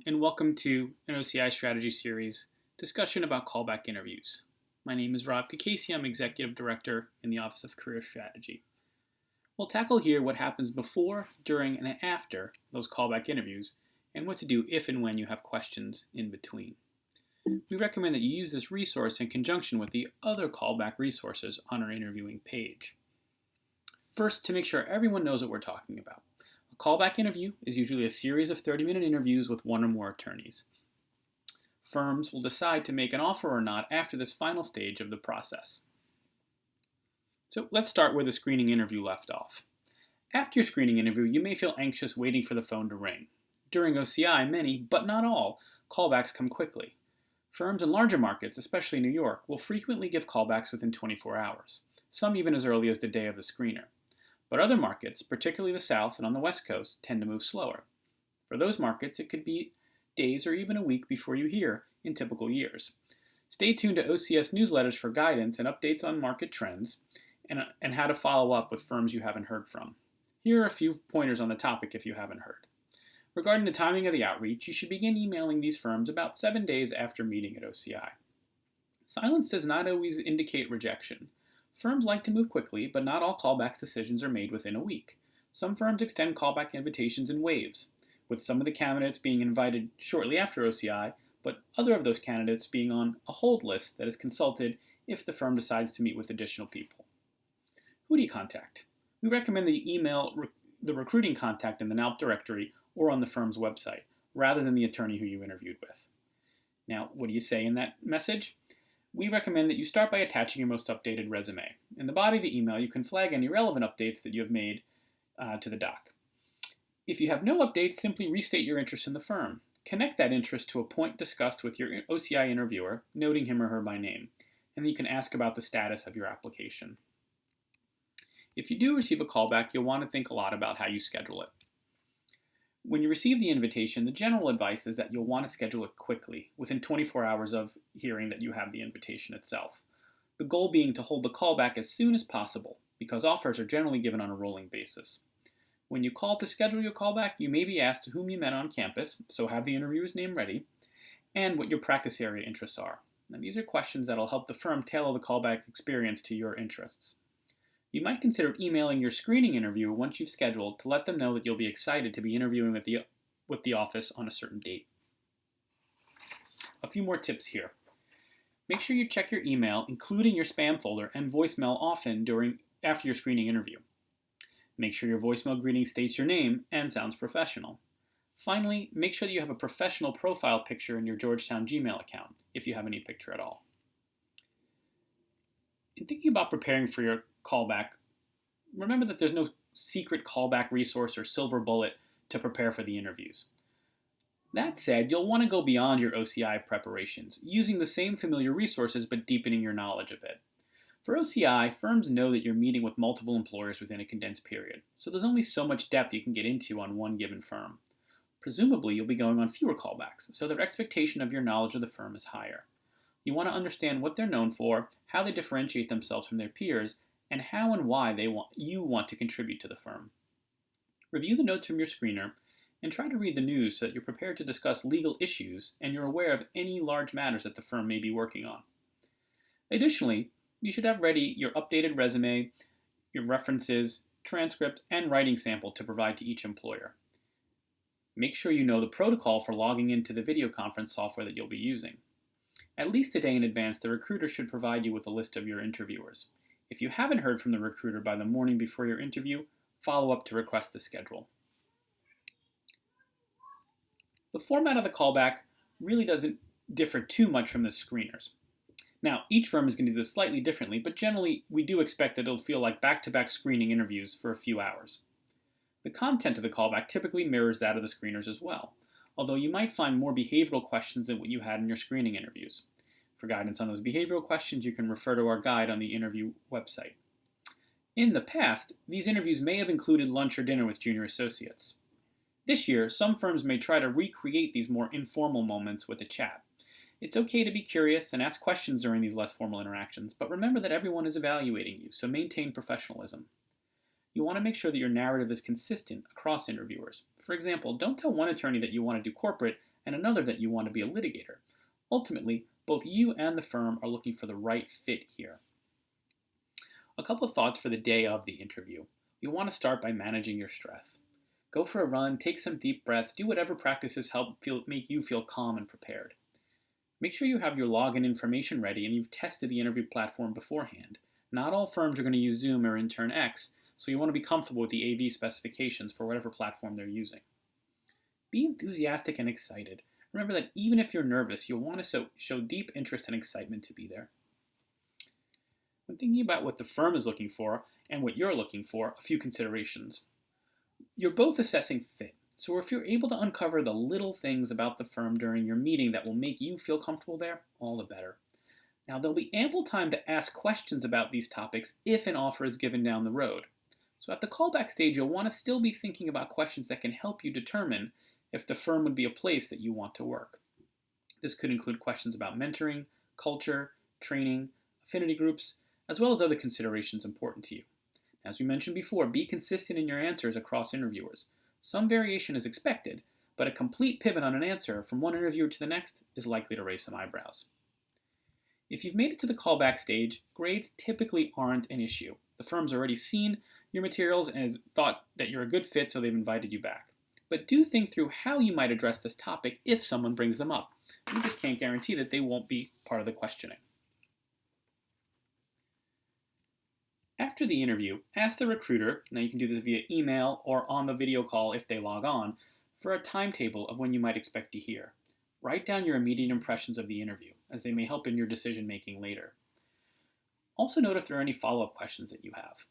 and welcome to an OCI strategy series discussion about callback interviews. My name is Rob Kakasi. I'm Executive Director in the Office of Career Strategy. We'll tackle here what happens before, during, and after those callback interviews, and what to do if and when you have questions in between. We recommend that you use this resource in conjunction with the other callback resources on our interviewing page. First, to make sure everyone knows what we're talking about. A callback interview is usually a series of 30-minute interviews with one or more attorneys. Firms will decide to make an offer or not after this final stage of the process. So let's start where the screening interview left off. After your screening interview, you may feel anxious waiting for the phone to ring. During OCI, many, but not all, callbacks come quickly. Firms in larger markets, especially New York, will frequently give callbacks within 24 hours, some even as early as the day of the screener. But other markets, particularly the South and on the West Coast, tend to move slower. For those markets, it could be days or even a week before you hear in typical years. Stay tuned to OCS newsletters for guidance and updates on market trends and how to follow up with firms you haven't heard from. Here are a few pointers on the topic if you haven't heard. Regarding the timing of the outreach, you should begin emailing these firms about 7 days after meeting at OCI. Silence does not always indicate rejection. Firms like to move quickly, but not all callback decisions are made within a week. Some firms extend callback invitations in waves, with some of the candidates being invited shortly after OCI, but other of those candidates being on a hold list that is consulted if the firm decides to meet with additional people. Who do you contact? We recommend that you email the recruiting contact in the NALP directory or on the firm's website, rather than the attorney who you interviewed with. Now, what do you say in that message? We recommend that you start by attaching your most updated resume. In the body of the email, you can flag any relevant updates that you have made to the doc. If you have no updates, simply restate your interest in the firm. Connect that interest to a point discussed with your OCI interviewer, noting him or her by name, and then you can ask about the status of your application. If you do receive a callback, you'll want to think a lot about how you schedule it. When you receive the invitation, the general advice is that you'll want to schedule it quickly, within 24 hours of hearing that you have the invitation itself. The goal being to hold the callback as soon as possible, because offers are generally given on a rolling basis. When you call to schedule your callback, you may be asked whom you met on campus, so have the interviewer's name ready, and what your practice area interests are. Now, these are questions that will help the firm tailor the callback experience to your interests. You might consider emailing your screening interviewer once you've scheduled to let them know that you'll be excited to be interviewing with the office on a certain date. A few more tips here. Make sure you check your email, including your spam folder and voicemail often after your screening interview. Make sure your voicemail greeting states your name and sounds professional. Finally, make sure that you have a professional profile picture in your Georgetown Gmail account, if you have any picture at all. In thinking about preparing for your callback, remember that there's no secret callback resource or silver bullet to prepare for the interviews. That said, you'll want to go beyond your OCI preparations, using the same familiar resources but deepening your knowledge a bit. For OCI, firms know that you're meeting with multiple employers within a condensed period, so there's only so much depth you can get into on one given firm. Presumably, you'll be going on fewer callbacks, so their expectation of your knowledge of the firm is higher. You want to understand what they're known for, how they differentiate themselves from their peers, and how and why you want to contribute to the firm. Review the notes from your screener, and try to read the news so that you're prepared to discuss legal issues and you're aware of any large matters that the firm may be working on. Additionally, you should have ready your updated resume, your references, transcript, and writing sample to provide to each employer. Make sure you know the protocol for logging into the video conference software that you'll be using. At least a day in advance, the recruiter should provide you with a list of your interviewers. If you haven't heard from the recruiter by the morning before your interview, follow up to request the schedule. The format of the callback really doesn't differ too much from the screeners. Now, each firm is going to do this slightly differently, but generally we do expect that it'll feel like back-to-back screening interviews for a few hours. The content of the callback typically mirrors that of the screeners as well, although you might find more behavioral questions than what you had in your screening interviews. For guidance on those behavioral questions, you can refer to our guide on the interview website. In the past, these interviews may have included lunch or dinner with junior associates. This year, some firms may try to recreate these more informal moments with a chat. It's okay to be curious and ask questions during these less formal interactions, but remember that everyone is evaluating you, so maintain professionalism. You want to make sure that your narrative is consistent across interviewers. For example, don't tell one attorney that you want to do corporate and another that you want to be a litigator. Ultimately, both you and the firm are looking for the right fit here. A couple of thoughts for the day of the interview. You'll want to start by managing your stress. Go for a run, take some deep breaths, do whatever practices make you feel calm and prepared. Make sure you have your login information ready and you've tested the interview platform beforehand. Not all firms are going to use Zoom or InternX, so you want to be comfortable with the AV specifications for whatever platform they're using. Be enthusiastic and excited. Remember that even if you're nervous, you'll want to show deep interest and excitement to be there. When thinking about what the firm is looking for and what you're looking for, a few considerations. You're both assessing fit, so if you're able to uncover the little things about the firm during your meeting that will make you feel comfortable there, all the better. Now, there'll be ample time to ask questions about these topics if an offer is given down the road. So at the callback stage, you'll want to still be thinking about questions that can help you determine if the firm would be a place that you want to work. This could include questions about mentoring, culture, training, affinity groups, as well as other considerations important to you. As we mentioned before, be consistent in your answers across interviewers. Some variation is expected, but a complete pivot on an answer from one interviewer to the next is likely to raise some eyebrows. If you've made it to the callback stage, grades typically aren't an issue. The firm's already seen your materials and has thought that you're a good fit, so they've invited you back. But do think through how you might address this topic if someone brings them up. You just can't guarantee that they won't be part of the questioning. After the interview, ask the recruiter, now you can do this via email or on the video call if they log on, for a timetable of when you might expect to hear. Write down your immediate impressions of the interview, as they may help in your decision making later. Also note if there are any follow-up questions that you have.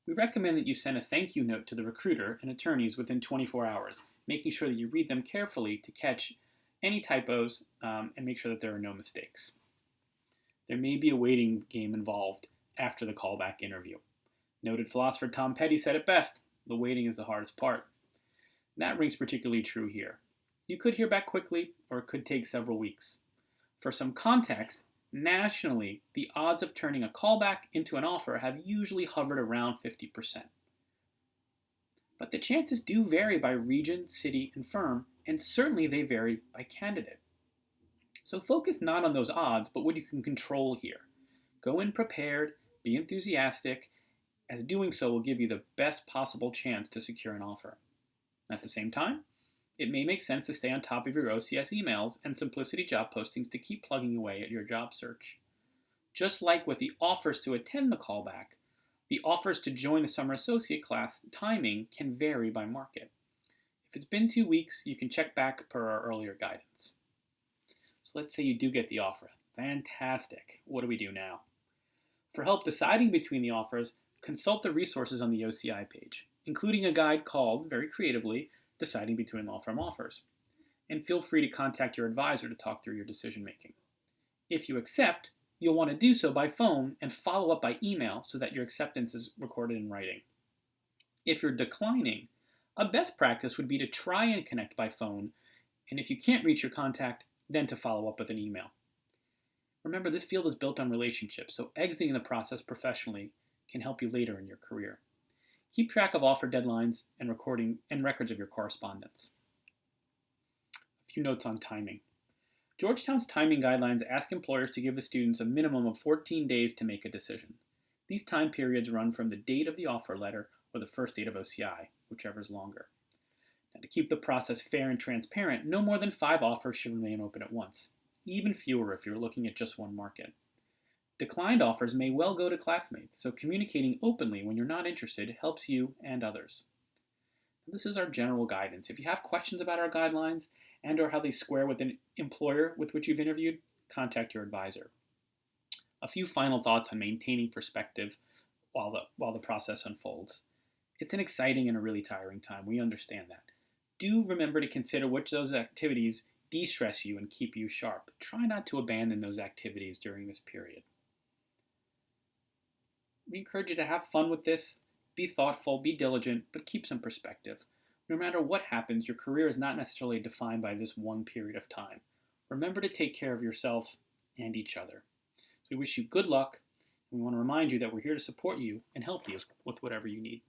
We recommend that you send a thank you note to the recruiter and attorneys within 24 hours, making sure that you read them carefully to catch any typos and make sure that there are no mistakes. There may be a waiting game involved after the callback interview. Noted philosopher Tom Petty said it best, the waiting is the hardest part. That rings particularly true here. You could hear back quickly, or it could take several weeks. For some context, nationally, the odds of turning a callback into an offer have usually hovered around 50%. But the chances do vary by region, city, and firm, and certainly they vary by candidate. So focus not on those odds, but what you can control here. Go in prepared, be enthusiastic, as doing so will give you the best possible chance to secure an offer. At the same time, it may make sense to stay on top of your OCS emails and Simplicity job postings to keep plugging away at your job search. Just like with the offers to attend the callback, the offers to join the summer associate class timing can vary by market. If it's been 2 weeks, you can check back per our earlier guidance. So let's say you do get the offer. Fantastic. What do we do now? For help deciding between the offers, consult the resources on the OCI page, including a guide called, very creatively, Deciding Between Law Firm Offers. And feel free to contact your advisor to talk through your decision making. If you accept, you'll want to do so by phone and follow up by email so that your acceptance is recorded in writing. If you're declining, a best practice would be to try and connect by phone, and if you can't reach your contact, then to follow up with an email. Remember, this field is built on relationships, so exiting the process professionally can help you later in your career. Keep track of offer deadlines and records of your correspondence. A few notes on timing. Georgetown's timing guidelines ask employers to give the students a minimum of 14 days to make a decision. These time periods run from the date of the offer letter or the first date of OCI, whichever is longer. Now, to keep the process fair and transparent, no more than 5 offers should remain open at once. Even fewer if you're looking at just one market. Declined offers may well go to classmates, so communicating openly when you're not interested helps you and others. This is our general guidance. If you have questions about our guidelines and or how they square with an employer with which you've interviewed, contact your advisor. A few final thoughts on maintaining perspective while the process unfolds. It's an exciting and a really tiring time. We understand that. Do remember to consider which of those activities de-stress you and keep you sharp. Try not to abandon those activities during this period. We encourage you to have fun with this, be thoughtful, be diligent, but keep some perspective. No matter what happens, your career is not necessarily defined by this one period of time. Remember to take care of yourself and each other. So we wish you good luck, and we want to remind you that we're here to support you and help you with whatever you need.